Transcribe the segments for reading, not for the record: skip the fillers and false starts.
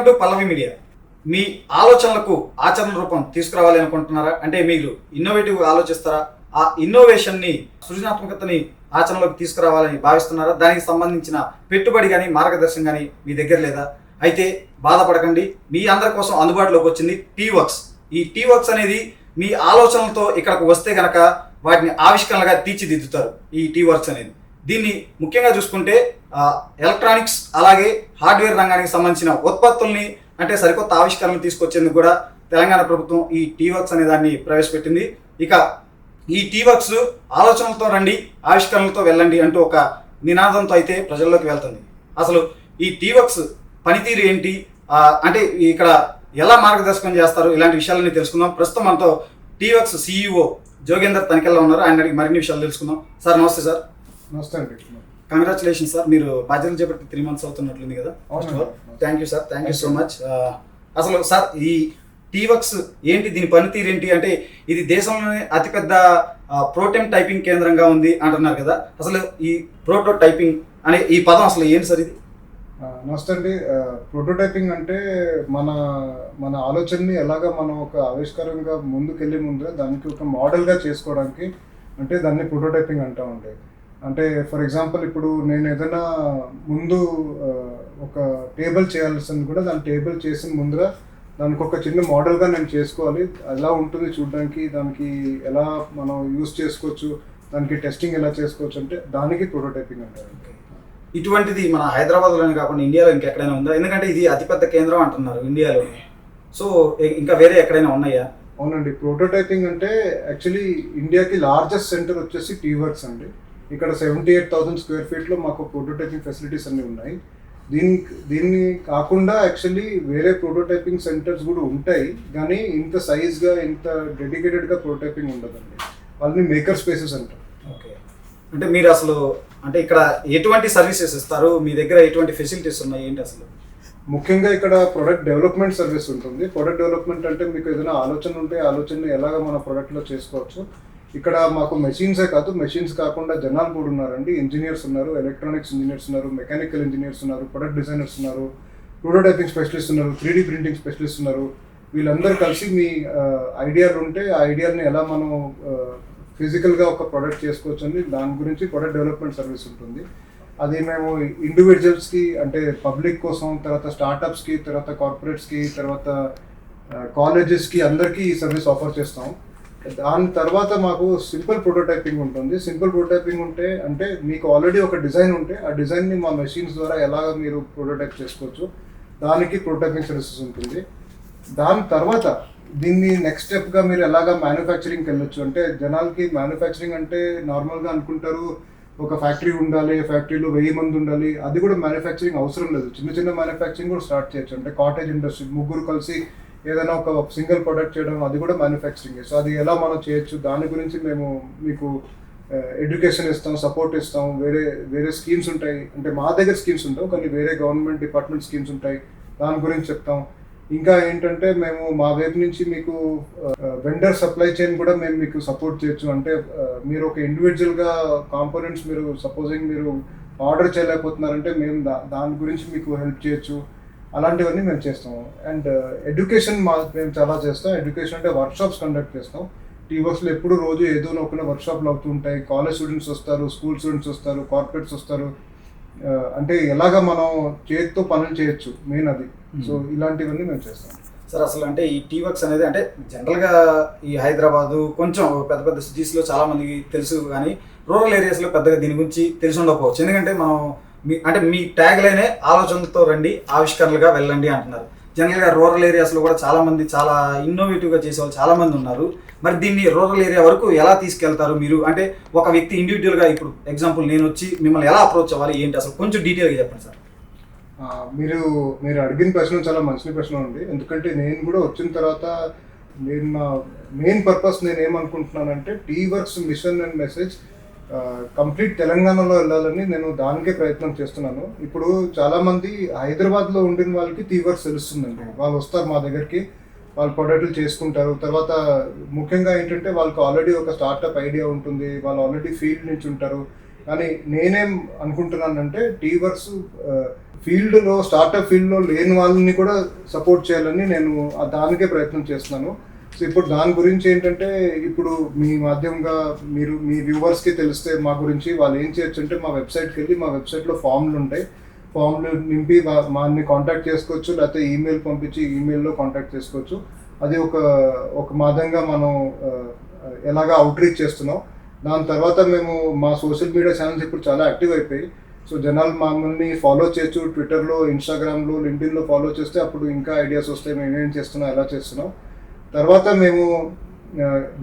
Welcome to Pallavi media. మీ ఆలోచనలకు ఆచరణ రూపం తీసుకురావాలి అనుకుంటున్నారా? అంటే మీరు ఇన్నోవేటివ్ ఆలోచిస్తారా? ఆ ఇన్నోవేషన్ని, సృజనాత్మకతని ఆచరణలోకి తీసుకురావాలని భావిస్తున్నారా? దానికి సంబంధించిన పెట్టుబడి కానీ మార్గదర్శనం కానీ మీ దగ్గర లేదా? అయితే బాధపడకండి, మీ అందరి కోసం అందుబాటులోకి వచ్చింది టీవర్క్స్. ఈ టీవర్క్స్ అనేది మీ ఆలోచనలతో ఇక్కడకు వస్తే గనక వాటిని ఆవిష్కరణలుగా తీర్చిదిద్దుతారు ఈ టీవర్క్స్ అనేది. దీన్ని ముఖ్యంగా చూసుకుంటే ఎలక్ట్రానిక్స్ అలాగే హార్డ్వేర్ రంగానికి సంబంధించిన ఉత్పత్తుల్ని అంటే సరికొత్త ఆవిష్కరణలు తీసుకొచ్చేందుకు కూడా తెలంగాణ ప్రభుత్వం ఈ టీవర్క్స్ అనే దాన్ని ప్రవేశపెట్టింది. ఇక ఈ టీవర్క్స్ ఆలోచనలతో రండి, ఆవిష్కరణలతో వెళ్ళండి అంటూ ఒక నినాదంతో అయితే ప్రజల్లోకి వెళ్తుంది. అసలు ఈ టీవర్క్స్ పనితీరు ఏంటి, అంటే ఇక్కడ ఎలా మార్గదర్శకం చేస్తారు, ఇలాంటి విషయాలన్నీ తెలుసుకుందాం. ప్రస్తుతం మనతో టీవర్క్స్ CEO జోగేందర్ తనికెళ్ళ ఉన్నారు. ఆయన అడిగి మరిన్ని విషయాలు తెలుసుకుందాం. సార్ నమస్తే. సార్ నమస్తే అండి. కంగ్రాచులేషన్ సార్, మీరు బాధ్యతలు చేపట్టి 3 months అవుతున్నట్లుంది కదా. Thank you sir, thank you so much. అసలు సార్ ఈ టీవర్క్స్ ఏంటి, దీని పనితీరు ఏంటి? అంటే ఇది దేశంలోనే అతిపెద్ద ప్రోటోటైపింగ్ టైపింగ్ కేంద్రంగా ఉంది అంటున్నారు కదా. అసలు ఈ ప్రోటోటైపింగ్ అనే ఈ పదం అసలు ఏంటి సార్ ఇది? నమస్తే అండి. ప్రోటోటైపింగ్ అంటే మన ఆలోచనని ఎలాగా మనం ఒక ఆవిష్కారంగా ముందుకెళ్ళే ముందు దానికి ఒక మోడల్గా చేసుకోవడానికి అంటే దాన్ని ప్రోటోటైపింగ్ అంటామండి. అంటే ఫర్ ఎగ్జాంపుల్ ఇప్పుడు నేను ఏదైనా ముందు ఒక టేబుల్ చేయాల్సింది కూడా దాని టేబుల్ చేసిన ముందర దానికి ఒక చిన్న మోడల్గా నేను చేసుకోవాలి. ఎలా ఉంటుంది చూడడానికి, దానికి ఎలా మనం యూజ్ చేసుకోవచ్చు, దానికి టెస్టింగ్ ఎలా చేసుకోవచ్చు, అంటే దానికి ప్రోటోటైపింగ్ అంటారు. ఇటువంటిది మన హైదరాబాద్లోనే కాకుండా ఇండియాలో ఇంకెక్కడైనా ఉందా? ఎందుకంటే ఇది అతిపెద్ద కేంద్రం అంటున్నారు ఇండియాలో. సో ఇంకా వేరే ఎక్కడైనా ఉన్నాయా? అవునండి. ప్రోటోటైపింగ్ అంటే యాక్చువల్లీ ఇండియాకి లార్జెస్ట్ సెంటర్ వచ్చేసి టీవర్క్స్ అండి. ఇక్కడ 78,000 square feet మాకు ప్రోటోటైపింగ్ ఫెసిలిటీస్ అన్నీ ఉన్నాయి. దీన్ని కాకుండా యాక్చువల్లీ వేరే ప్రోటోటైపింగ్ సెంటర్స్ కూడా ఉంటాయి, కానీ ఇంత సైజ్గా ఇంత డెడికేటెడ్గా ప్రోటోటైపింగ్ ఉండదండి. వాళ్ళని మేకర్ స్పేసెస్ అంటారు. ఓకే, అంటే మీరు అసలు అంటే ఇక్కడ ఎటువంటి సర్వీసెస్ ఇస్తారు, మీ దగ్గర ఎటువంటి ఫెసిలిటీస్ ఉన్నాయి ఏంటి అసలు? ముఖ్యంగా ఇక్కడ ప్రొడక్ట్ డెవలప్మెంట్ సర్వీస్ ఉంటుంది. ప్రొడక్ట్ డెవలప్మెంట్ అంటే మీకు ఏదైనా ఆలోచన ఉంటే ఆలోచనని ఎలాగ మన ప్రొడక్ట్లో చేసుకోవచ్చు. ఇక్కడ మాకు మెషిన్సే కాదు, మెషిన్స్ కాకుండా జనాలు కూడా ఉన్నారండి. ఇంజనీర్స్ ఉన్నారు, ఎలక్ట్రానిక్స్ ఇంజనీర్స్ ఉన్నారు, మెకానికల్ ఇంజనీర్స్ ఉన్నారు, ప్రొడక్ట్ డిజైనర్స్ ఉన్నారు, ప్రోటోటైపింగ్ స్పెషలిస్ట్ ఉన్నారు, 3D ప్రింటింగ్ స్పెషలిస్ట్ ఉన్నారు. వీళ్ళందరూ కలిసి మీ ఐడియాలు ఉంటే ఆ ఐడియాలని ఎలా మనం ఫిజికల్గా ఒక ప్రొడక్ట్ చేసుకోవచ్చు అని దాని గురించి ప్రొడక్ట్ డెవలప్మెంట్ సర్వీస్ ఉంటుంది. అది మేము ఇండివిజువల్స్కి అంటే పబ్లిక్ కోసం, తర్వాత స్టార్టప్స్కి, తర్వాత కార్పొరేట్స్కి, తర్వాత కాలేజెస్కి అందరికీ ఈ సర్వీస్ ఆఫర్ చేస్తాం. దాని తర్వాత మాకు సింపుల్ ప్రోటోటైపింగ్ ఉంటుంది. సింపుల్ ప్రోటోటైపింగ్ ఉంటే అంటే మీకు ఆల్రెడీ ఒక డిజైన్ ఉంటే ఆ డిజైన్ని మా మెషిన్స్ ద్వారా ఎలాగ మీరు ప్రోటోటైప్ చేసుకోవచ్చు, దానికి ప్రోటోటైపింగ్ సర్వీసెస్ ఉంటుంది. దాని తర్వాత దీన్ని నెక్స్ట్ స్టెప్గా మీరు ఎలాగ మ్యానుఫ్యాక్చరింగ్కి వెళ్ళొచ్చు. అంటే జనాలకి మ్యానుఫ్యాక్చరింగ్ అంటే నార్మల్గా అనుకుంటారు ఒక ఫ్యాక్టరీ ఉండాలి, ఫ్యాక్టరీలో 1000 మంది ఉండాలి. అది కూడా మ్యానుఫ్యాక్చరింగ్ అవసరం లేదు. చిన్న మ్యానుఫ్యాక్చరింగ్ కూడా స్టార్ట్ చేయొచ్చు. అంటే కాటేజ్ ఇండస్ట్రీ, ముగ్గురు కలిసి ఏదైనా ఒక సింగిల్ ప్రొడక్ట్ చేయడం, అది కూడా మ్యానుఫ్యాక్చరింగ్. సో అది ఎలా మనం చేయొచ్చు దాని గురించి మేము మీకు ఎడ్యుకేషన్ ఇస్తాం, సపోర్ట్ ఇస్తాం. వేరే స్కీమ్స్ ఉంటాయి, అంటే మా దగ్గర స్కీమ్స్ ఉంటాం కానీ వేరే గవర్నమెంట్ డిపార్ట్మెంట్ స్కీమ్స్ ఉంటాయి, దాని గురించి చెప్తాం. ఇంకా ఏంటంటే మేము మా వైపు నుంచి మీకు వెండర్ సప్లై చైన్ కూడా మేము మీకు సపోర్ట్ చేయొచ్చు. అంటే మీరు ఒక ఇండివిజువల్గా కాంపోనెంట్స్ మీరు సపోజింగ్ మీరు ఆర్డర్ చేయలేకపోతున్నారంటే మేము దాని గురించి మీకు హెల్ప్ చేయొచ్చు. అలాంటివన్నీ మేము చేస్తాము. అండ్ ఎడ్యుకేషన్ మేము చాలా చేస్తాం. ఎడ్యుకేషన్ అంటే వర్క్షాప్స్ కండక్ట్ చేస్తాం. టీవర్క్స్లో ఎప్పుడు రోజు ఏదో ఒక వర్క్షాప్లు అవుతూ ఉంటాయి. కాలేజ్ స్టూడెంట్స్ వస్తారు, స్కూల్ స్టూడెంట్స్ వస్తారు, కార్పొరేట్స్ వస్తారు. అంటే ఎలాగా మనం చేతితో పనులు చేయొచ్చు మెయిన్ అది. సో ఇలాంటివన్నీ మేము చేస్తాం. సార్ అసలు అంటే ఈ టీవర్క్స్ అనేది అంటే జనరల్గా ఈ హైదరాబాదు కొంచెం పెద్ద పెద్ద సిటీస్లో చాలా మందికి తెలుసు, కానీ రూరల్ ఏరియాస్లో పెద్దగా దీని గురించి తెలిసి ఉండకపోవచ్చు. ఎందుకంటే మనం మీ ట్యాగ్ లైనే ఆలోచనలతో రండి, ఆవిష్కరణలుగా వెళ్ళండి అంటున్నారు. జనరల్గా రూరల్ ఏరియాస్లో కూడా చాలా మంది చాలా ఇన్నోవేటివ్గా చేసేవాళ్ళు చాలా మంది ఉన్నారు. మరి దీన్ని రూరల్ ఏరియా వరకు ఎలా తీసుకెళ్తారు మీరు? అంటే ఒక వ్యక్తి ఇండివిజువల్గా ఇప్పుడు ఎగ్జాంపుల్ నేను వచ్చి మిమ్మల్ని ఎలా అప్రోచ్ అవ్వాలి ఏంటి అసలు కొంచెం డీటెయిల్గా చెప్పండి సార్. మీరు అడిగిన ప్రశ్న చాలా మంచి ప్రశ్న ఉంది. ఎందుకంటే నేను కూడా వచ్చిన తర్వాత నేను నా మెయిన్ పర్పస్ నేను ఏమనుకుంటున్నానంటే T-Works machine and message complete తెలంగాణలో వెళ్ళాలని నేను దానికే ప్రయత్నం చేస్తున్నాను. ఇప్పుడు చాలామంది హైదరాబాద్లో ఉండిన వాళ్ళకి టీవర్క్స్ తెలుస్తుందండి. వాళ్ళు వస్తారు మా దగ్గరికి, వాళ్ళు ప్రొడక్ట్లు చేసుకుంటారు. తర్వాత ముఖ్యంగా ఏంటంటే వాళ్ళకి ఆల్రెడీ ఒక స్టార్టప్ ఐడియా ఉంటుంది, వాళ్ళు ఆల్రెడీ ఫీల్డ్ నుంచి ఉంటారు. కానీ నేనేం అనుకుంటున్నానంటే టీవర్క్స్ ఫీల్డ్లో స్టార్టప్ ఫీల్డ్లో లేని వాళ్ళని కూడా సపోర్ట్ చేయాలని నేను దానికే ప్రయత్నం చేస్తున్నాను. సో ఇప్పుడు దాని గురించి ఏంటంటే, ఇప్పుడు మీ మాధ్యమంగా మీ వ్యూవర్స్కి తెలిస్తే మా గురించి వాళ్ళు ఏం చేయొచ్చు అంటే, మా వెబ్సైట్కి వెళ్ళి మా వెబ్సైట్లో ఫామ్లు ఉంటాయి, ఫామ్లు నింపి మాని కాంటాక్ట్ చేసుకోవచ్చు, లేకపోతే ఈమెయిల్ పంపించి ఈమెయిల్లో కాంటాక్ట్ చేసుకోవచ్చు. అది ఒక మాధ్యంగా మనం ఎలాగా అవుట్రీచ్ చేస్తున్నాం. దాని తర్వాత మేము మా సోషల్ మీడియా ఛానల్స్ ఇప్పుడు చాలా యాక్టివ్ అయిపోయి, సో జనాలు మమ్మల్ని ఫాలో చేయొచ్చు. ట్విట్టర్లో, ఇన్స్టాగ్రామ్లో, లింక్డ్ఇన్లో ఫాలో చేస్తే అప్పుడు ఇంకా ఐడియాస్ వస్తాయి మేము ఏం చేస్తున్నాం, ఎలా చేస్తున్నాం. తర్వాత మేము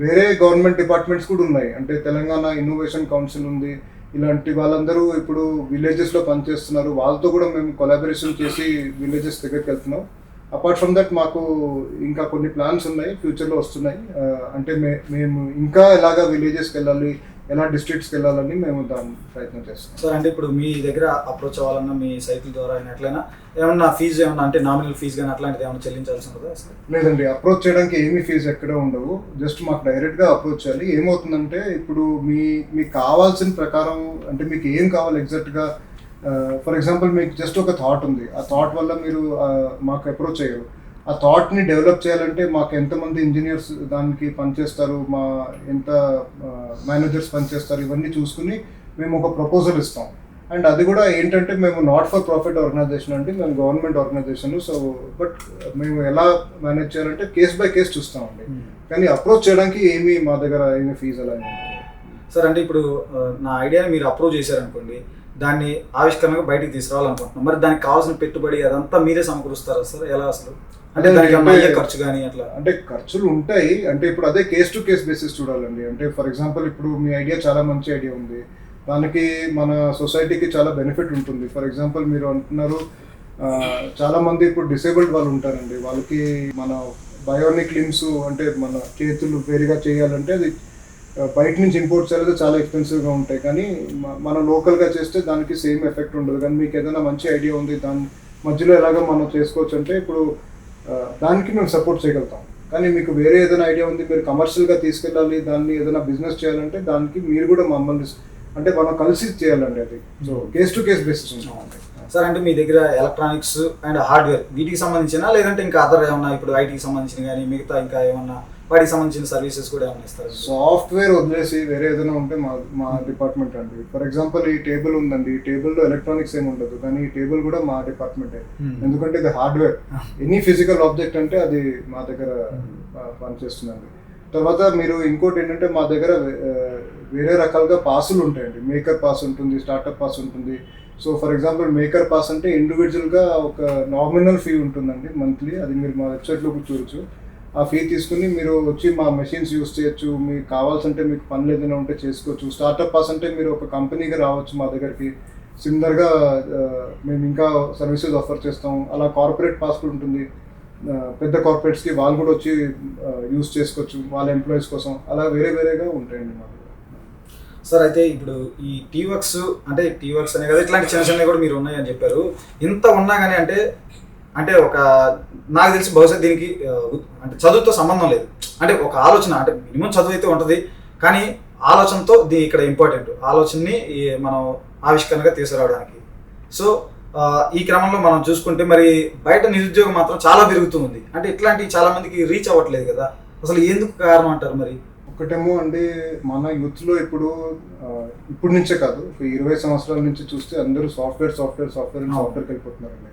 వేరే గవర్నమెంట్ డిపార్ట్మెంట్స్ కూడా ఉన్నాయి, అంటే తెలంగాణ ఇన్నోవేషన్ కౌన్సిల్ ఉంది, ఇలాంటి వాళ్ళందరూ ఇప్పుడు విలేజెస్లో పనిచేస్తున్నారు. వాళ్ళతో కూడా మేము కొలాబరేషన్ చేసి విలేజెస్ దగ్గరికి వెళ్తున్నాం. అపార్ట్ ఫ్రమ్ దట్ మాకు ఇంకా కొన్ని ప్లాన్స్ ఉన్నాయి, ఫ్యూచర్లో వస్తున్నాయి. అంటే మేము ఇంకా ఎలాగా విలేజెస్కి వెళ్ళాలి, ఎలా డిస్ట్రిక్ట్స్కి వెళ్ళాలని మేము దాని ప్రయత్నం చేస్తాం. సార్ అంటే ఇప్పుడు మీ దగ్గర అప్రోచ్ అవ్వాలన్నా మీ సైకిల్ ద్వారా ఎట్లయినా ఏమన్నా ఫీజు ఏమన్నా అంటే నామినల్ ఫీజు కానీ అట్లాంటిది ఏమైనా చెల్లించాల్సి ఉంటుందా? లేదండి, అప్రోచ్ చేయడానికి ఏమీ ఫీజు ఎక్కడ ఉండవు. జస్ట్ మాకు డైరెక్ట్గా అప్రోచ్ చేయాలి. ఏమవుతుందంటే, ఇప్పుడు మీకు కావాల్సిన ప్రకారం అంటే మీకు ఏం కావాలి ఎగ్జాక్ట్గా, ఫర్ ఎగ్జాంపుల్ మీకు జస్ట్ ఒక థాట్ ఉంది, ఆ థాట్ వల్ల మీరు మాకు అప్రోచ్ అయ్యారు. ఆ థాట్ని డెవలప్ చేయాలంటే మాకు ఎంతమంది ఇంజనీర్స్ దానికి పనిచేస్తారు, ఎంత మేనేజర్స్ పనిచేస్తారు, ఇవన్నీ చూసుకుని మేము ఒక ప్రపోజల్ ఇస్తాం. అండ్ అది కూడా ఏంటంటే, మేము నాట్ ఫర్ ప్రాఫిట్ ఆర్గనైజేషన్ అంటే, మేము గవర్నమెంట్ ఆర్గనైజేషన్. సో బట్ మేము ఎలా మేనేజ్ చేయాలంటే కేస్ బై కేస్ చూస్తామండి. కానీ అప్రోచ్ చేయడానికి మా దగ్గర ఏమీ ఫీజు అలా సార్ అంటే ఇప్పుడు నా ఐడియాని మీరు అప్రోచ్ చేశారనుకోండి, దాన్ని ఆవిష్కరణగా బయటికి తీసుకురావాలనుకుంటున్నాం, మరి దానికి కావాల్సిన పెట్టుబడి అదంతా మీరే సమకూరుస్తారా సార్? ఎలా అసలు అంటే దానికి ఖర్చు కానీ అట్లా? అంటే ఖర్చులు ఉంటాయి. అంటే ఇప్పుడు అదే కేస్ టు కేస్ బేసిస్ చూడాలండి. అంటే ఫర్ ఎగ్జాంపుల్ ఇప్పుడు మీ ఐడియా చాలా మంచి ఐడియా ఉంది, దానికి మన సొసైటీకి చాలా బెనిఫిట్ ఉంటుంది. ఫర్ ఎగ్జాంపుల్ మీరు అంటున్నారు, చాలా మంది ఇప్పుడు డిసేబుల్డ్ వాళ్ళు ఉంటారండి, వాళ్ళకి మన బయోనిక్ లిమ్స్ అంటే మన చేతులు వేరుగా చేయాలంటే అది బయట నుంచి ఇంపోర్ట్ చేయాలంటే చాలా ఎక్స్పెన్సివ్గా ఉంటాయి. కానీ మనం లోకల్గా చేస్తే దానికి సేమ్ ఎఫెక్ట్ ఉండదు. కానీ మీకు ఏదైనా మంచి ఐడియా ఉంది, దాని మధ్యలో ఎలాగో మనం చేసుకోవచ్చు అంటే, ఇప్పుడు దానికి మేము సపోర్ట్ చేయగలుగుతాం. కానీ మీకు వేరే ఏదైనా ఐడియా ఉంది, మీరు కమర్షియల్గా తీసుకెళ్ళాలి, దాన్ని ఏదైనా బిజినెస్ చేయాలంటే దానికి మీరు కూడా మమ్మల్ని అంటే మనం కలిసి చేయాలండి. అది so case to case basis ఉంటాం. సార్ అంటే మీ దగ్గర ఎలక్ట్రానిక్స్ అండ్ హార్డ్వేర్ వీటికి సంబంధించిన, లేదంటే ఇంకా అదర్ ఏమన్నా ఇప్పుడు ఐటీకి సంబంధించిన కానీ మిగతా ఇంకా ఏమన్నా వాటికి సంబంధించిన సర్వీసెస్ కూడా ఏమైనా ఇస్తారు? సాఫ్ట్వేర్ వదిలేసి వేరే ఏదైనా ఉంటే మా డిపార్ట్మెంట్ అండి. ఫర్ ఎగ్జాంపుల్ ఈ టేబుల్ ఉందండి, ఈ టేబుల్లో ఎలక్ట్రానిక్స్ ఏమి ఉండదు, కానీ ఈ టేబుల్ కూడా మా డిపార్ట్మెంటే. ఎందుకంటే ఇది హార్డ్వేర్, ఎనీ ఫిజికల్ ఆబ్జెక్ట్ అంటే అది మా దగ్గర పనిచేస్తుందండి. తర్వాత మీరు ఇంకోటి ఏంటంటే, మా దగ్గర వేరే రకాలుగా పాసులు ఉంటాయండి. మేకర్ పాస్ ఉంటుంది, స్టార్టప్ పాస్ ఉంటుంది. So for example maker pass అంటే ఇండివిజువల్గా ఒక నామినల్ ఫీ ఉంటుందండి మంత్లీ, అది మీరు మా వెబ్సైట్లో చూడొచ్చు. ఆ ఫీ తీసుకుని మీరు వచ్చి మా మెషిన్స్ యూస్ చేయొచ్చు, మీకు కావాల్సింటే మీకు పనులు ఏదైనా ఉంటే చేసుకోవచ్చు. స్టార్టప్ పాస్ అంటే మీరు ఒక కంపెనీగా రావచ్చు మా దగ్గరికి, సిమిలర్గా మేము ఇంకా సర్వీసెస్ ఆఫర్ చేస్తాం. అలా కార్పొరేట్ పాస్ కూడా ఉంటుంది, పెద్ద కార్పొరేట్స్కి వాళ్ళు కూడా వచ్చి యూస్ చేసుకోవచ్చు వాళ్ళ ఎంప్లాయీస్ కోసం. అలా వేరేగా ఉంటాయండి మా దగ్గర. సార్ అయితే ఇప్పుడు ఈ టీవర్క్స్ అంటే టీవర్క్స్ అనే కదా, ఇట్లాంటి చిన్న చిన్నవి కూడా మీరు ఉన్నాయని చెప్పారు. ఇంత ఉన్నా కానీ అంటే ఒక నాకు తెలిసి బహుశా దీనికి అంటే చదువుతో సంబంధం లేదు, అంటే ఒక ఆలోచన, అంటే మినిమం చదువు అయితే ఉంటుంది, కానీ ఆలోచనతో ఇక్కడ ఇంపార్టెంట్ ఆలోచనని మనం ఆవిష్కరణగా తీసుకురావడానికి. సో ఈ క్రమంలో మనం చూసుకుంటే మరి బయట నిరుద్యోగం మాత్రం చాలా పెరుగుతూ ఉంది. అంటే ఇట్లాంటివి చాలా మందికి రీచ్ అవ్వట్లేదు కదా, అసలు ఎందుకు కారణం అంటారు? మరి ఒకటేమో అంటే మన యూత్లో ఇప్పుడు నుంచే కాదు, 20 సంవత్సరాల నుంచి చూస్తే అందరూ సాఫ్ట్వేర్కి వెళ్ళిపోతున్నారండి.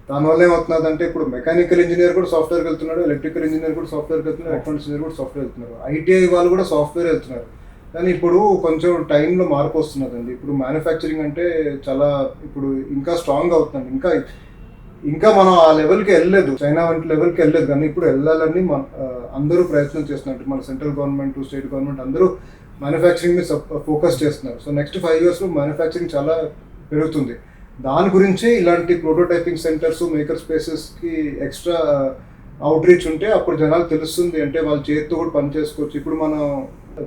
దానివల్ల ఏమవుతున్నదంటే, ఇప్పుడు మెకానికల్ ఇంజనీర్ కూడా సాఫ్ట్వేర్కి వెళ్తున్నాడు, ఎలక్ట్రికల్ ఇంజనీర్ కూడా సాఫ్ట్వేర్కి వెళ్తున్నారు, ఎలక్ట్రానిక్స్ ఇంజనీర్ కూడా సాఫ్ట్వేర్ వెళ్తున్నారు, ఐటీఐ వాళ్ళు కూడా సాఫ్ట్వేర్ వెళ్తున్నారు. కానీ ఇప్పుడు కొంచెం టైంలో మార్పు వస్తున్నదండి. ఇప్పుడు మ్యానుఫ్యాక్చరింగ్ అంటే చాలా ఇప్పుడు ఇంకా స్ట్రాంగ్ అవుతుంది. ఇంకా మనం ఆ లెవెల్కి వెళ్ళలేదు, చైనా వంటి లెవెల్కి వెళ్ళలేదు, కానీ ఇప్పుడు వెళ్ళాలని అందరూ ప్రయత్నం చేస్తున్నారు. మన సెంట్రల్ గవర్నమెంట్, స్టేట్ గవర్నమెంట్ అందరూ మ్యానుఫ్యాక్చరింగ్ మీద ఫోకస్ చేస్తున్నారు. సో నెక్స్ట్ 5 yearsలో మ్యానుఫ్యాక్చరింగ్ చాలా పెరుగుతుంది. దాని గురించి ఇలాంటి ప్రోటోటైపింగ్ సెంటర్స్, మేకర్ స్పేసెస్కి ఎక్స్ట్రా అవుట్ రీచ్ ఉంటే అప్పుడు జనాలు తెలుస్తుంది, అంటే వాళ్ళ చేతితో కూడా పని చేసుకోవచ్చు. ఇప్పుడు మనం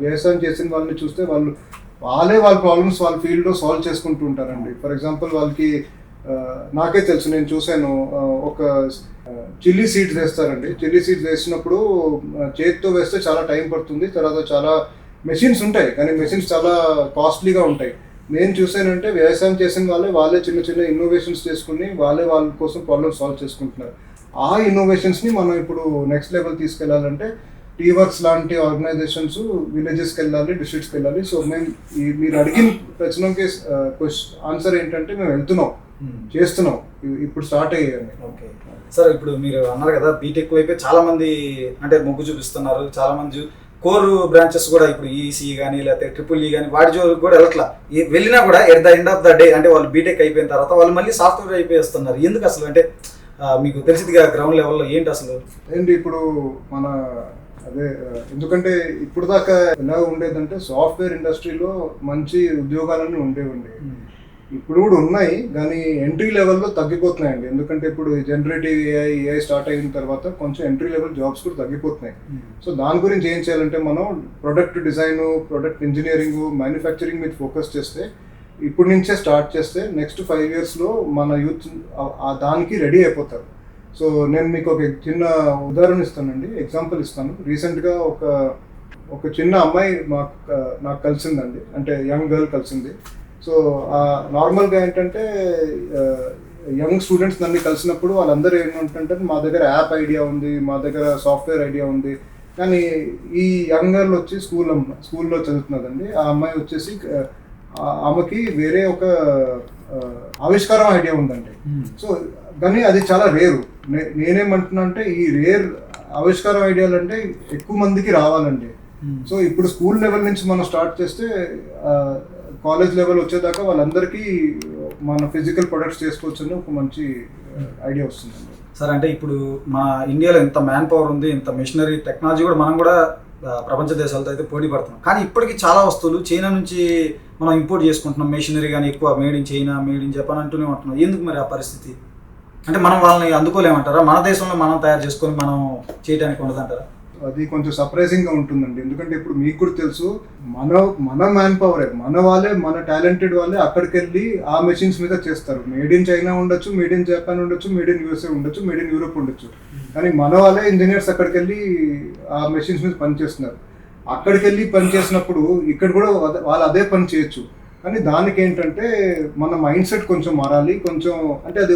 వ్యవసాయం చేసిన వాళ్ళని చూస్తే వాళ్ళ ప్రాబ్లమ్స్ వాళ్ళ ఫీల్డ్లో సాల్వ్ చేసుకుంటూ ఉంటారండి. ఫర్ ఎగ్జాంపుల్ వాళ్ళకి నాకే తెలుసు, నేను చూశాను, ఒక చిల్లీ సీడ్స్ వేస్తారండి. చిల్లీ సీడ్స్ వేసినప్పుడు చేతితో వేస్తే చాలా టైం పడుతుంది, తర్వాత చాలా మెషిన్స్ ఉంటాయి, కానీ మెషిన్స్ చాలా కాస్ట్లీగా ఉంటాయి. నేను చూసానంటే వ్యవసాయం చేసిన వాళ్ళే చిన్న చిన్న ఇన్నోవేషన్స్ చేసుకుని వాళ్ళ కోసం ప్రాబ్లమ్ సాల్వ్ చేసుకుంటున్నారు. ఆ ఇన్నోవేషన్స్ని మనం ఇప్పుడు నెక్స్ట్ లెవెల్ తీసుకెళ్లాలంటే టీవర్క్స్ లాంటి ఆర్గనైజేషన్స్ విలేజెస్కి వెళ్ళాలి, డిస్ట్రిక్ట్స్కి వెళ్ళాలి. సో మేము మీరు అడిగిన ప్రశ్నకి ఆన్సర్ ఏంటంటే మేము వెళ్తున్నాం, చేస్తున్నాం, ఇప్పుడు స్టార్ట్ అయ్యాయి. ఓకే సార్, ఇప్పుడు మీరు అన్నారు కదా బీటెక్ వైపే చాలా మంది అంటే మొగ్గు చూపిస్తున్నారు. చాలా మంది కోర్ బ్రాంచెస్ కూడా ఇప్పుడు ఈసీ కానీ లేకపోతే ట్రిపుల్ కానీ వాటి జోలికి కూడా వెళ్ళట్లా. వెళ్ళినా కూడా at the end of the day అంటే వాళ్ళు బీటెక్ అయిపోయిన తర్వాత వాళ్ళు మళ్ళీ సాఫ్ట్వేర్ అయిపోయిస్తున్నారు. ఎందుకు అసలు? అంటే మీకు తెలిసిందిగా గ్రౌండ్ లెవెల్లో ఏంటి అసలు? ఏంటి ఇప్పుడు మన ఎందుకంటే ఇప్పుడు దాకా ఎలా ఉండేదంటే సాఫ్ట్వేర్ ఇండస్ట్రీలో మంచి ఉద్యోగాలన్నీ ఉండేవండి. ఇప్పుడు కూడా ఉన్నాయి కానీ ఎంట్రీ లెవెల్లో తగ్గిపోతున్నాయండి. ఎందుకంటే ఇప్పుడు జనరేటివ్ ఏఐ స్టార్ట్ అయిన తర్వాత కొంచెం ఎంట్రీ లెవెల్ జాబ్స్ కూడా తగ్గిపోతున్నాయి. సో దాని గురించి ఏం చేయాలంటే మనం product design, product engineering, manufacturing మీద ఫోకస్ చేస్తే, ఇప్పుడు నుంచే స్టార్ట్ చేస్తే నెక్స్ట్ 5 yearsలో మన యూత్ దానికి రెడీ అయిపోతారు. సో నేను మీకు ఒక చిన్న ఉదాహరణ ఇస్తానండి, ఎగ్జాంపుల్ ఇస్తాను. రీసెంట్గా ఒక చిన్న అమ్మాయి నాకు కలిసిందండి, అంటే యంగ్ గర్ల్ కలిసింది. సో నార్మల్గా ఏంటంటే యంగ్ స్టూడెంట్స్ నన్ను కలిసినప్పుడు వాళ్ళందరూ ఏంటంటే మా దగ్గర యాప్ ఐడియా ఉంది, మా దగ్గర సాఫ్ట్వేర్ ఐడియా ఉంది. కానీ ఈ యంగ్ గర్ల్ వచ్చి స్కూల్లో చదువుతున్నదండి. ఆ అమ్మాయి వచ్చేసి ఆమెకి వేరే ఒక ఆవిష్కారం ఐడియా ఉందండి. సో కానీ అది చాలా రేరు. నేనేమంటున్నా అంటే ఈ రేర్ ఆవిష్కారం ఐడియాలు అంటే ఎక్కువ మందికి రావాలండి. సో ఇప్పుడు స్కూల్ లెవెల్ నుంచి మనం స్టార్ట్ చేస్తే కాలేజ్ లెవెల్ వచ్చేదాకా వాళ్ళందరికీ మన ఫిజికల్ ప్రొడక్ట్స్ చేసుకోవచ్చు అని ఒక మంచి ఐడియా వస్తుందండి. సార్ అంటే ఇప్పుడు మా ఇండియాలో ఇంత మ్యాన్ పవర్ ఉంది, ఇంత మిషనరీ టెక్నాలజీ కూడా మనం కూడా ప్రపంచ దేశాలతో అయితే పోటీ పడుతున్నాం. కానీ ఇప్పటికీ చాలా వస్తువులు చైనా నుంచి మనం ఇంపోర్ట్ చేసుకుంటున్నాం. మెషినరీ కానీ ఎక్కువ made in China, made in Japan అంటూనే ఉంటున్నాం. ఎందుకు మరి ఆ పరిస్థితి? అంటే మనం వాళ్ళని అందుకోలేమంటారా? మన దేశంలో మనం తయారు చేసుకొని మనం చేయడానికి ఉండదంటారా? అది కొంచెం సర్ప్రైజింగ్గా ఉంటుందండి. ఎందుకంటే ఇప్పుడు మీకు కూడా తెలుసు, మన మ్యాన్ పవరే, మన టాలెంటెడ్ వాళ్ళే అక్కడికి వెళ్ళి ఆ మెషిన్స్ మీద చేస్తారు. మేడ్ ఇన్ చైనా ఉండొచ్చు, మేడ్ ఇన్ జపాన్ ఉండొచ్చు, మేడ్ ఇన్ యూఎస్ఏ ఉండొచ్చు, మేడ్ ఇన్ యూరోప్ ఉండొచ్చు. కానీ మన వాళ్ళే ఇంజనీర్స్ అక్కడికి వెళ్ళి ఆ మెషిన్స్ మీద పనిచేస్తున్నారు. అక్కడికి వెళ్ళి పని చేసినప్పుడు ఇక్కడ కూడా వాళ్ళు అదే పని చేయొచ్చు. కానీ దానికి ఏంటంటే మన మైండ్ సెట్ కొంచెం మారాలి. కొంచెం అంటే అది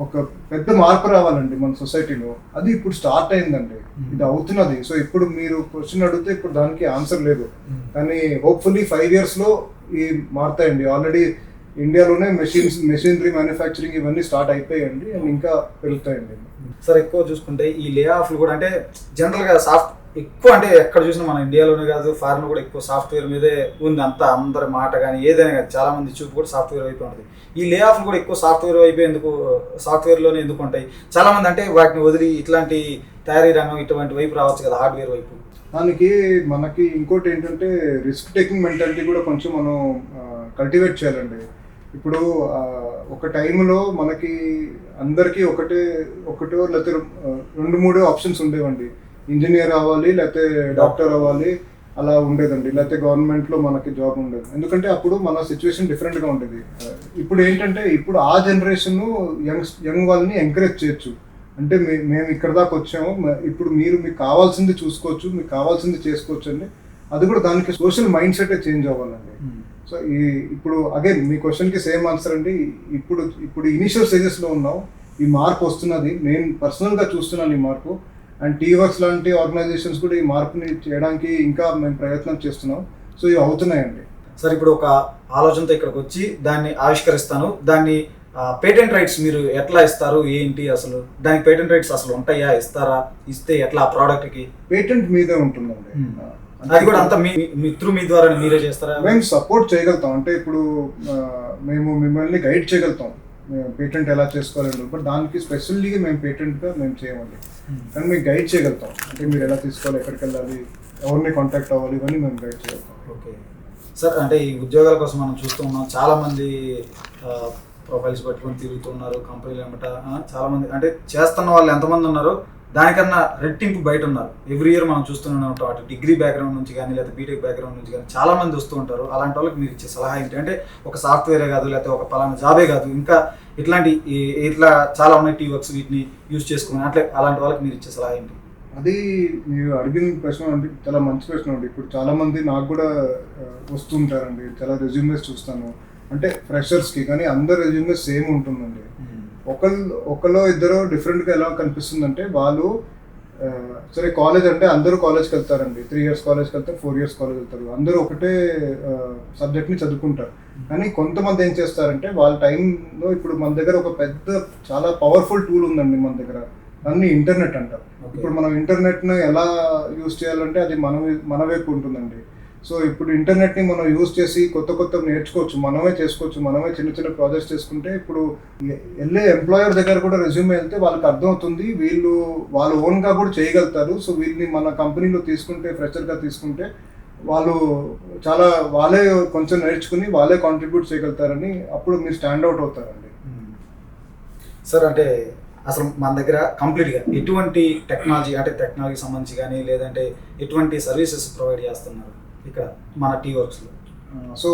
ఒక పెద్ద మార్పు రావాలండి మన సొసైటీలో. అది ఇప్పుడు స్టార్ట్ అయిందండి, ఇది అవుతున్నది. సో ఇప్పుడు మీరు క్వశ్చన్ అడిగితే ఇప్పుడు దానికి ఆన్సర్ లేదు. కానీ హోప్ఫుల్లీ 5 yearsలో ఈ మారుతాయండి. ఆల్రెడీ ఇండియాలోనే మెషినరీ మ్యానుఫ్యాక్చరింగ్ ఇవన్నీ స్టార్ట్ అయిపోయాయండి అండ్ ఇంకా పెరుగుతాయండి. సార్ ఎక్కువ చూసుకుంటే ఈ లే ఆఫ్లు కూడా అంటే జనరల్గా ఎక్కువ అంటే ఎక్కడ చూసినా మన ఇండియాలోనే కాదు ఫారెన్ కూడా ఎక్కువ సాఫ్ట్వేర్ మీదే ఉంది. అంతా అందరి మాట కానీ ఏదైనా కానీ చాలా మంది చూపు కూడా సాఫ్ట్వేర్ వైపు ఉంటుంది. ఈ లే ఆఫ్లు కూడా ఎక్కువ సాఫ్ట్వేర్ వైపు సాఫ్ట్వేర్లోనే ఎందుకు ఉంటాయి? చాలా మంది అంటే వాటిని వదిలి ఇట్లాంటి తయారీ రంగం ఇటువంటి వైపు రావచ్చు కదా, హార్డ్వేర్ వైపు. మనకి ఇంకోటి ఏంటంటే రిస్క్ టేకింగ్ మెంటాలిటీ కూడా కొంచెం మనం కల్టివేట్ చేయాలండి. ఇప్పుడు ఒక టైంలో మనకి అందరికీ ఒకటో లేకపోతే 2-3 ఆప్షన్స్ ఉండేవండి. ఇంజనీర్ అవ్వాలి, లేకపోతే డాక్టర్ అవ్వాలి, అలా ఉండేదండి. లేకపోతే గవర్నమెంట్లో మనకి జాబ్ ఉండేది. ఎందుకంటే అప్పుడు మన సిచ్యువేషన్ డిఫరెంట్గా ఉండేది. ఇప్పుడు ఏంటంటే ఇప్పుడు ఆ జనరేషన్ యంగ్ వాళ్ళని ఎంకరేజ్ చేయొచ్చు. అంటే మేము ఇక్కడ దాకా వచ్చాము, ఇప్పుడు మీకు కావాల్సింది చూసుకోవచ్చు, మీకు కావాల్సింది చేసుకోవచ్చు అండి. అది కూడా దానికి సోషల్ మైండ్ సెట్ చేంజ్ అవ్వాలండి. సో ఇప్పుడు అగైన్ మీ క్వశ్చన్కి సేమ్ ఆన్సర్ అండి. ఇప్పుడు ఇనిషియల్ స్టేజెస్లో ఉన్నాం, ఈ మార్పు వస్తున్నది. నేను పర్సనల్గా చూస్తున్నాను ఈ మార్పు. అండ్ టీవర్క్స్ లాంటి ఆర్గనైజేషన్స్ కూడా ఈ మార్పుని చేయడానికి ఇంకా మేము ప్రయత్నం చేస్తున్నాం. సో ఇవి అవుతున్నాయండి. సార్ ఇప్పుడు ఒక ఆలోచనతో ఇక్కడికి వచ్చి దాన్ని ఆవిష్కరిస్తాను, దాన్ని పేటెంట్ రైట్స్ మీరు ఎట్లా ఇస్తారు ఏంటి? అసలు దానికి పేటెంట్ రైట్స్ అసలు ఉంటాయా? ఇస్తారా? ఇస్తే ఎట్లా? ఆ ప్రోడక్ట్కి పేటెంట్ మీదే ఉంటుందండి. అది కూడా అంతా మీ ద్వారా మీరే చేస్తారా? మేము సపోర్ట్ చేయగలుగుతాం. అంటే ఇప్పుడు మేము మిమ్మల్ని గైడ్ చేయగలుగుతాం పేటెంట్ ఎలా చేసుకోవాలంటే. బట్ దానికి స్పెషల్లీగా మేము పేటెంట్గా మేము చేయమండి. కానీ మేము గైడ్ చేయగలుగుతాం. అంటే మీరు ఎలా తీసుకోవాలి, ఎక్కడికి వెళ్ళాలి, ఎవరిని కాంటాక్ట్ అవ్వాలి, ఇవన్నీ మేము గైడ్ చేయగలుగుతాం. ఓకే సార్, అంటే ఈ ఉద్యోగాల కోసం మనం చూస్తూ ఉన్నాం, చాలామంది ప్రొఫైల్స్ పట్టుకొని తిరుగుతున్నారు కంపెనీలు ఏమిట. చాలామంది అంటే చేస్తున్న వాళ్ళు ఎంతమంది ఉన్నారు దానికన్నా రెట్టింపు బయట ఉన్నారు. ఎవ్రీ ఇయర్ మనం చూస్తూనే ఉంటాం. అటు డిగ్రీ బ్యాక్గ్రౌండ్ నుంచి కానీ లేదా బీటెక్ బ్యాక్గ్రౌండ్ నుంచి కానీ చాలామంది వస్తూ ఉంటారు. అలాంటి వాళ్ళకి మీరు ఇచ్చే సలహా ఏంటి? అంటే ఒక సాఫ్ట్వేరే కాదు, లేకపోతే ఒక పలానా జాబే కాదు, ఇంకా ఇట్లా చాలా ఉన్నాయి టీవర్క్స్, వీటిని యూజ్ చేసుకుని అలాంటి వాళ్ళకి మీరు ఇచ్చే సలహా ఏంటి? అది మీరు అడిగిన ప్రశ్న అండి చాలా మంచి ప్రశ్న అండి. ఇప్పుడు చాలా మంది నాకు కూడా వస్తుంటారండి, చాలా రెజ్యూమేస్ చూస్తాను. అంటే ఫ్రెషర్స్కి కానీ అందరు రెజ్యూమేస్ సేమ్ ఉంటుందండి. ఒకళ్ళు ఇద్దరు డిఫరెంట్గా ఎలా కనిపిస్తుందంటే వాళ్ళు సరే కాలేజ్ అంటే అందరూ కాలేజ్కి వెళ్తారండి, 3 years కాలేజ్కి వెళ్తారు, 4 years కాలేజ్ వెళ్తారు, అందరూ ఒకటే సబ్జెక్ట్ని చదువుకుంటారు. కానీ కొంతమంది ఏం చేస్తారంటే వాళ్ళ టైంలో ఇప్పుడు మన దగ్గర ఒక పెద్ద చాలా పవర్ఫుల్ టూల్ ఉందండి మన దగ్గర, దాన్ని ఇంటర్నెట్ అంటారు. ఇప్పుడు మనం ఇంటర్నెట్ను ఎలా యూజ్ చేయాలంటే అది మన వైపు ఉంటుందండి. సో ఇప్పుడు ఇంటర్నెట్ని మనం యూజ్ చేసి కొత్త నేర్చుకోవచ్చు, మనమే చేసుకోవచ్చు, మనమే చిన్న చిన్న ప్రాజెక్ట్స్ చేసుకుంటే ఇప్పుడు వెళ్ళే ఎంప్లాయర్ దగ్గర కూడా రెజ్యూమే వెళ్తే వాళ్ళకి అర్థమవుతుంది వీళ్ళు వాళ్ళు ఓన్గా కూడా చేయగలుగుతారు. సో వీళ్ళని మన కంపెనీలో తీసుకుంటే, ఫ్రెషర్గా తీసుకుంటే వాళ్ళు చాలా వాళ్ళే కొంచెం నేర్చుకుని వాళ్ళే కాంట్రిబ్యూట్ చేయగలుగుతారని అప్పుడు మీరు స్టాండ్ అవుట్ అవుతారండి. సార్ అంటే అసలు మన దగ్గర కంప్లీట్గా ఎటువంటి టెక్నాలజీ సంబంధించి కానీ లేదంటే ఎటువంటి సర్వీసెస్ ప్రొవైడ్ చేస్తున్నారు ఇక్కడ మన టీవర్క్స్లో? సో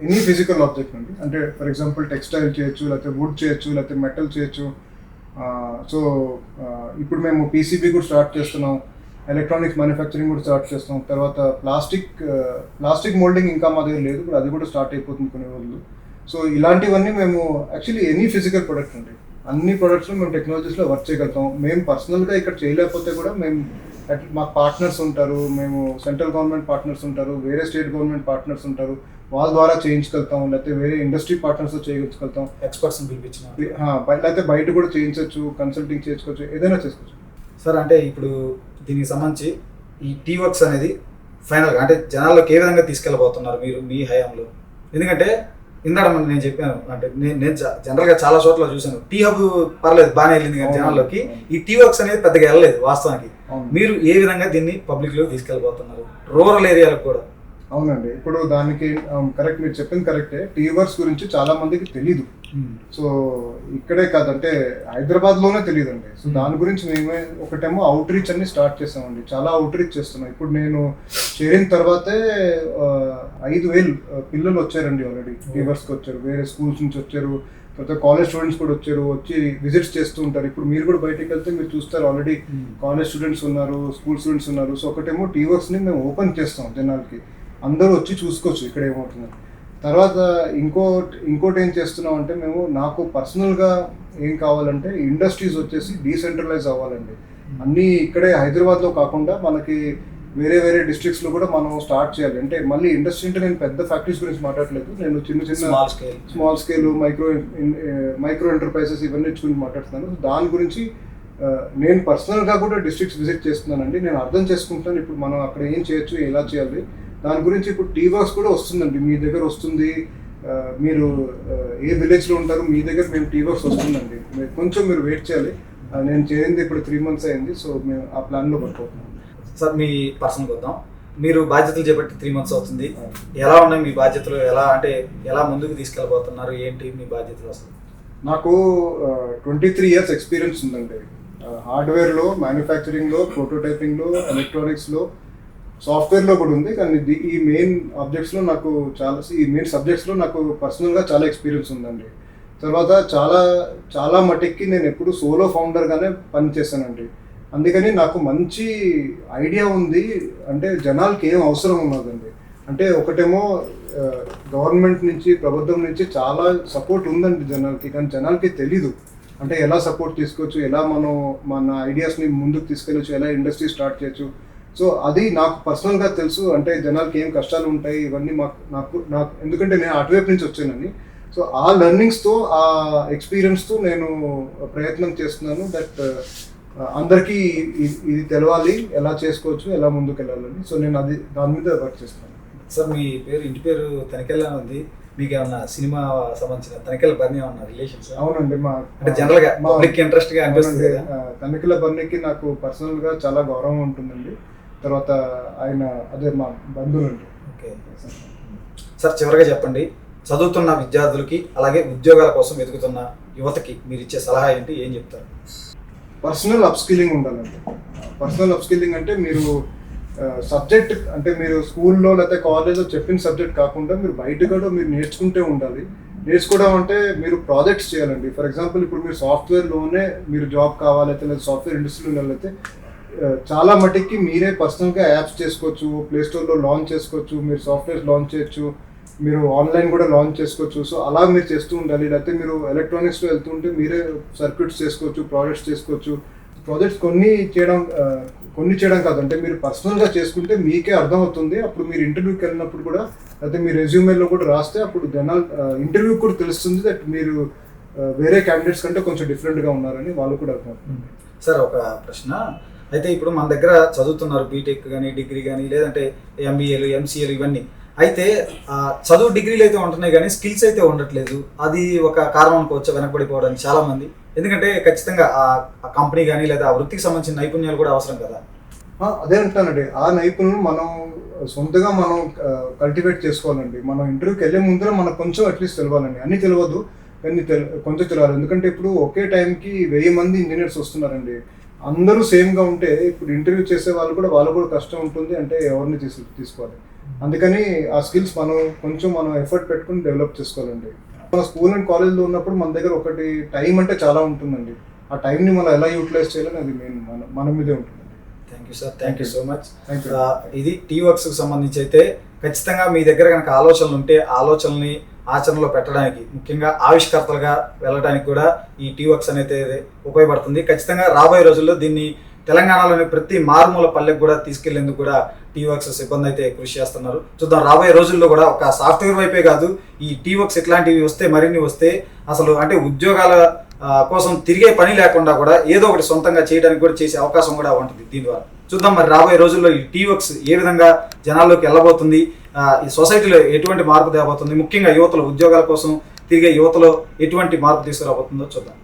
ఎనీ ఫిజికల్ ఆబ్జెక్ట్ అండి, అంటే ఫర్ ఎగ్జాంపుల్ టెక్స్టైల్ చేయొచ్చు, లేకపోతే వుడ్ చేయొచ్చు, లేకపోతే మెటల్ చేయొచ్చు. సో ఇప్పుడు మేము పీసీబీ కూడా స్టార్ట్ చేస్తున్నాం, ఎలక్ట్రానిక్స్ మ్యానుఫ్యాక్చరింగ్ కూడా స్టార్ట్ చేస్తాం. తర్వాత ప్లాస్టిక్ మోల్డింగ్ ఇంకా మా దగ్గర లేదు, అది కూడా స్టార్ట్ అయిపోతుంది కొన్ని రోజులు. సో ఇలాంటివన్నీ మేము యాక్చువల్లీ ఎనీ ఫిజికల్ ప్రొడక్ట్ అండి, అన్ని ప్రొడక్ట్స్లో మేము టెక్నాలజీస్లో వర్క్ చేయగలుగుతాం. మేము పర్సనల్గా ఇక్కడ చేయలేకపోతే కూడా మాకు పార్ట్నర్స్ ఉంటారు, మేము సెంట్రల్ గవర్నమెంట్ పార్ట్నర్స్ ఉంటారు, వేరే స్టేట్ గవర్నమెంట్ పార్ట్నర్స్ ఉంటారు, వాళ్ళ ద్వారా చేయించగలుగుతాం, లేకపోతే వేరే ఇండస్ట్రీ పార్ట్నర్స్తో చేయగలుగుతాం, ఎక్స్పర్ట్స్ని పిలిపించిన, లేకపోతే బయట కూడా చేయించవచ్చు, కన్సల్టింగ్ చేసుకోవచ్చు, ఏదైనా చేసుకోవచ్చు. సార్ అంటే ఇప్పుడు దీనికి సంబంధించి ఈ టీవర్క్స్ అనేది ఫైనల్గా అంటే జనాల్లోకి ఏ విధంగా తీసుకెళ్ళబోతున్నారు మీరు మీ హయాంలో? ఎందుకంటే ఇందాక నేను చెప్పాను, అంటే నేను జనరల్గా చాలా చోట్ల చూశాను, టీ హబ్ పర్లేదు బాగానే వెళ్ళింది కానీ జనాల్లోకి ఈ టీవర్క్స్ అనేది పెద్దగా వెళ్ళలేదు వాస్తవానికి. మీరు ఏ విధంగా దీన్ని పబ్లిక్లోకి తీసుకెళ్ళబోతున్నారు, రూరల్ ఏరియాలకు కూడా? అవునండి, ఇప్పుడు దానికి కరెక్ట్, మీరు చెప్పింది కరెక్టే. టీవర్క్స్ గురించి చాలా మందికి తెలీదు. సో ఇక్కడే కాదంటే హైదరాబాద్లోనే తెలియదండి. సో దాని గురించి మేమే ఒకటేమో అవుట్ రీచ్ అన్ని స్టార్ట్ చేస్తామండి, చాలా అవుట్ రీచ్ చేస్తున్నాం. ఇప్పుడు నేను చేరిన తర్వాతే 5,000 పిల్లలు వచ్చారండి ఆల్రెడీ, టీవర్స్కి వచ్చారు, వేరే స్కూల్స్ నుంచి వచ్చారు, తర్వాత కాలేజ్ స్టూడెంట్స్ కూడా వచ్చారు, వచ్చి విజిట్స్ చేస్తూ ఉంటారు. ఇప్పుడు మీరు కూడా బయటకు వెళ్తే మీరు చూస్తారు ఆల్రెడీ కాలేజ్ స్టూడెంట్స్ ఉన్నారు, స్కూల్ స్టూడెంట్స్ ఉన్నారు. సో ఒకటేమో టీవర్క్స్ని మేము ఓపెన్ చేస్తాం, జనాలకి అందరూ వచ్చి చూసుకోవచ్చు ఇక్కడ ఏమవుతుంది. తర్వాత ఇంకోటి ఏం చేస్తున్నాం అంటే మేము నాకు పర్సనల్గా ఏం కావాలంటే ఇండస్ట్రీస్ వచ్చేసి డీసెంట్రలైజ్ అవ్వాలండి. అన్నీ ఇక్కడే హైదరాబాద్లో కాకుండా మనకి వేరే డిస్ట్రిక్ట్స్లో కూడా మనం స్టార్ట్ చేయాలి. అంటే మళ్ళీ ఇండస్ట్రీ అంటే నేను పెద్ద ఫ్యాక్టరీస్ గురించి మాట్లాడలేదు, నేను చిన్న స్మాల్ స్కేల్ మైక్రో ఎంటర్ప్రైజెస్ ఇవన్నీ గురించి మాట్లాడుతున్నాను. దాని గురించి నేను పర్సనల్గా కూడా డిస్ట్రిక్ట్స్ విజిట్ చేస్తున్నానండి. నేను అర్థం చేసుకుంటాను ఇప్పుడు మనం అక్కడ ఏం చేయొచ్చు, ఎలా చేయాలి. దాని గురించి ఇప్పుడు టీవర్క్స్ కూడా వస్తుందండి, మీ దగ్గర వస్తుంది. మీరు ఏ విలేజ్లో ఉంటారు, మీ దగ్గర మేము టీవర్క్స్ వస్తుందండి, కొంచెం మీరు వెయిట్ చేయాలి. నేను చేరింది ఇప్పుడు 3 months అయింది. సో మేము ఆ ప్లాన్లో వర్క్ అవుతున్నాం. సార్ మీ పర్సనల్కి వద్దాం, మీరు బాధ్యతలు చేపట్టి 3 months అవుతుంది, ఎలా ఉన్నాయి మీ బాధ్యతలు? ఎలా ముందుకు తీసుకెళ్ళబోతున్నారు, ఏంటి మీ బాధ్యతలు? అసలు నాకు 23 years ఎక్స్పీరియన్స్ ఉందండి, హార్డ్వేర్లో, మ్యానుఫ్యాక్చరింగ్లో, ప్రోటోటైపింగ్లో, ఎలక్ట్రానిక్స్లో, సాఫ్ట్వేర్లో కూడా ఉంది. కానీ ఈ మెయిన్ సబ్జెక్ట్స్లో నాకు పర్సనల్గా చాలా ఎక్స్పీరియన్స్ ఉందండి. తర్వాత చాలా మటుక్కి నేను ఎప్పుడు సోలో ఫౌండర్గానే పనిచేశానండి. అందుకని నాకు మంచి ఐడియా ఉంది, అంటే జనాలకి ఏం అవసరం ఉన్నదండి. అంటే ఒకటేమో గవర్నమెంట్ నుంచి, ప్రభుత్వం నుంచి చాలా సపోర్ట్ ఉందండి జనాలకి, కానీ జనాలకి తెలీదు అంటే ఎలా సపోర్ట్ తీసుకోవచ్చు, ఎలా మనం మన ఐడియాస్ని ముందుకు తీసుకెళ్ళచ్చు, ఎలా ఇండస్ట్రీ స్టార్ట్ చేయొచ్చు. సో అది నాకు పర్సనల్గా తెలుసు, అంటే జనాలకి ఏం కష్టాలు ఉంటాయి ఇవన్నీ నాకు ఎందుకంటే నేను అటువైపు నుంచి వచ్చానని. సో ఆ లెర్నింగ్స్తో, ఆ ఎక్స్పీరియన్స్తో నేను ప్రయత్నం చేస్తున్నాను దట్ అందరికీ ఇది తెలవాలి, ఎలా చేసుకోవచ్చు, ఎలా ముందుకు వెళ్ళాలని. సో నేను దాని మీద వర్క్ చేస్తున్నాను. సార్ మీ ఇంటి పేరు తనికెళ్ళ ఉంది, మీకు ఏమన్నా సినిమా సంబంధించిన తనికెళ్ళ బర్నీ ఏమన్నా రిలేషన్స్? అవునండి, అంటే జనరల్గా పబ్లిక్ ఇంట్రెస్ట్గా అనిపిస్తుంది. తనికెళ్ళ బర్నీకి నాకు పర్సనల్గా చాలా గౌరవం ఉంటుందండి. తర్వాత ఆయన మా బంధువులు అండి. ఓకే సార్, చివరిగా చెప్పండి, చదువుతున్న విద్యార్థులకి అలాగే ఉద్యోగాల కోసం వెతుకుతున్న యువతకి మీరు ఇచ్చే సలహా ఏంటి, ఏం చెప్తారు? పర్సనల్ అప్స్కిల్లింగ్ ఉండాలండి. పర్సనల్ అప్స్కిల్లింగ్ అంటే మీరు సబ్జెక్ట్ అంటే మీరు స్కూల్లో లేకపోతే కాలేజ్లో చెప్పిన సబ్జెక్ట్ కాకుండా మీరు బయట కూడా మీరు నేర్చుకుంటూ ఉండాలి. నేర్చుకోవడం అంటే మీరు ప్రాజెక్ట్స్ చేయాలండి. ఫర్ ఎగ్జాంపుల్ ఇప్పుడు మీరు సాఫ్ట్వేర్లోనే మీరు జాబ్ కావాలైతే, లేదా సాఫ్ట్వేర్ ఇండస్ట్రీలో వెళ్ళైతే చాలా మటుకి మీరే పర్సనల్గా యాప్స్ చేసుకోవచ్చు, ప్లే స్టోర్లో లాంచ్ చేసుకోవచ్చు, మీరు సాఫ్ట్వేర్స్ లాంచ్ చేయొచ్చు, మీరు ఆన్లైన్ కూడా లాంచ్ చేసుకోవచ్చు. సో అలా మీరు చేస్తూ ఉండాలి. లేకపోతే మీరు ఎలక్ట్రానిక్స్లో వెళ్తుంటే మీరే సర్క్యూట్స్ చేసుకోవచ్చు, ప్రాజెక్ట్స్ చేసుకోవచ్చు. ప్రాజెక్ట్స్ కొన్ని చేయడం కాదు, అంటే మీరు పర్సనల్గా చేసుకుంటే మీకే అర్థమవుతుంది. అప్పుడు మీరు ఇంటర్వ్యూకి వెళ్ళినప్పుడు కూడా, లేకపోతే మీ రెజ్యూమేలో కూడా రాస్తే అప్పుడు జనాలు ఇంటర్వ్యూకి కూడా తెలుస్తుంది దట్ మీరు వేరే క్యాండిడేట్స్ కంటే కొంచెం డిఫరెంట్గా ఉన్నారని వాళ్ళు కూడా అర్థమవుతుంది. సార్ ఒక ప్రశ్న, అయితే ఇప్పుడు మన దగ్గర చదువుతున్నారు బీటెక్ కానీ డిగ్రీ కానీ లేదంటే ఎంబీఏలు ఎంసీఏలు ఇవన్నీ, అయితే చదువు డిగ్రీలు అయితే ఉంటున్నాయి కానీ స్కిల్స్ అయితే ఉండట్లేదు. అది ఒక కారణం అనుకోవచ్చు వెనకబడిపోవడానికి చాలా మంది. ఎందుకంటే ఖచ్చితంగా ఆ కంపెనీ కానీ లేదా ఆ వృత్తికి సంబంధించిన నైపుణ్యాలు కూడా అవసరం కదా. అదే అంటానండి, ఆ నైపుణ్యం మనం సొంతగా మనం కల్టివేట్ చేసుకోవాలండి. మనం ఇంటర్వ్యూకి వెళ్ళే ముందర మనకు కొంచెం అట్లీస్ట్ తెలియాలండి. అన్నీ తెలియదు కానీ కొంచెం తెలియాలి. ఎందుకంటే ఇప్పుడు ఒకే టైంకి 1000 మంది ఇంజనీర్స్ వస్తున్నారండి. అందరూ సేమ్గా ఉంటే ఇప్పుడు ఇంటర్వ్యూ చేసే వాళ్ళు కూడా కష్టం ఉంటుంది, అంటే ఎవరిని తీసుకోవాలి. అందుకని ఆ స్కిల్స్ మనం ఎఫర్ట్ పెట్టుకుని డెవలప్ చేసుకోవాలండి. మన స్కూల్ అండ్ కాలేజ్లో ఉన్నప్పుడు మన దగ్గర ఒకటి టైం అంటే చాలా ఉంటుందండి. ఆ టైంని మనం ఎలా యూటిలైజ్ చేయాలని అది మెయిన్ మన మీదే ఉంటుంది. Thank you sir, thank you so much. Thank you. ఇది టీవర్క్స్కి సంబంధించి అయితే ఖచ్చితంగా మీ దగ్గర కనుక ఆలోచనలు ఉంటే ఆలోచనల్ని ఆచరణలో పెట్టడానికి, ముఖ్యంగా ఆవిష్కర్తలుగా వెళ్ళడానికి కూడా ఈ టీవర్క్స్ అనేది ఉపయోగపడుతుంది. ఖచ్చితంగా రాబోయే రోజుల్లో దీన్ని తెలంగాణలోని ప్రతి మారుమూల పల్లెకు కూడా తీసుకెళ్లేందుకు కూడా టీవర్క్స్ సిబ్బంది అయితే కృషి చేస్తున్నారు. చూద్దాం రాబోయే రోజుల్లో కూడా ఒక సాఫ్ట్వేర్ వైపే కాదు, ఈ టీవర్క్స్ ఇట్లాంటివి వస్తే మరిన్ని వస్తే అసలు అంటే ఉద్యోగాల కోసం తిరిగే పని లేకుండా కూడా ఏదో ఒకటి సొంతంగా చేయడానికి కూడా చేసే అవకాశం కూడా ఉంటుంది దీని ద్వారా. చూద్దాం మరి రాబోయే రోజుల్లో ఈ టీవర్క్స్ ఏ విధంగా జనాల్లోకి వెళ్ళబోతుంది, ఈ సొసైటీలో ఎటువంటి మార్పు తేబోతుంది, ముఖ్యంగా యువతలో ఉద్యోగాల కోసం తిరిగే యువతలో ఎటువంటి మార్పు తీసుకురాబోతుందో చూద్దాం.